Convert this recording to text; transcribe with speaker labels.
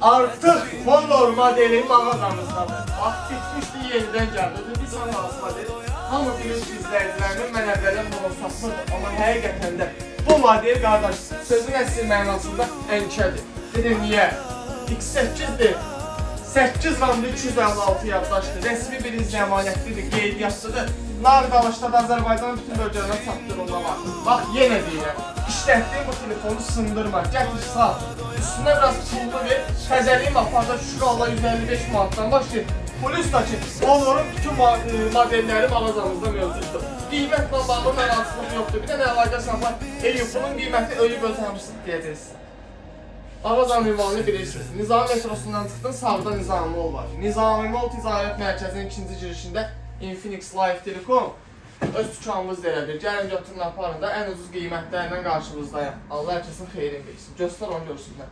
Speaker 1: Artık Honor modeli mağazamızdadır. Bax, bitmişdi, yenidən gəldi. Bir sonrası model. Hamı bilir ki, izləyicilərinin mən əvvələn bunu satmırdı. Amma həqiqətən də bu model, qardaş, sözün əsl mənasında ənkədir. Dedim, niyə? X8-dir. 8 ramda 256 yaddaşdır. Rəsmi bir zəmanətlidir, qeydiyyatlıdır. Nardalaşda da Azərbaycanın bütün bölgələrine çatdırılma var. Bax, yenə deyirəm. İşlətdiğim bu telefonu sındırma, gətir sağ. Üstüne biraz pullu ver, təzəliyim aparda şükür Allah 155 manatdan başlayır. Polis da ki, Honor'un bütün modelləri mağazamızda mövcuddur. Qiymətlə bağlı narazılıq yoxdur. Bir də əlaqəsi var, bunun qiyməti ölü gözləmişsiniz deyəcəksiniz. Mağazanın ünvanını bilirsiniz. Nizami metrosundan çıxdın, sağda Nizami Mall var. Nizami Mall ticarət mərkəzinin ikinci girişində Infinix Live Telekom öz dükanımız elədir. Gəlin götürün aparın da ən ucuz qiymətlərlə qarşınızdayım. Allah herkesin xeyrini versin. Göstər onu görsünlər.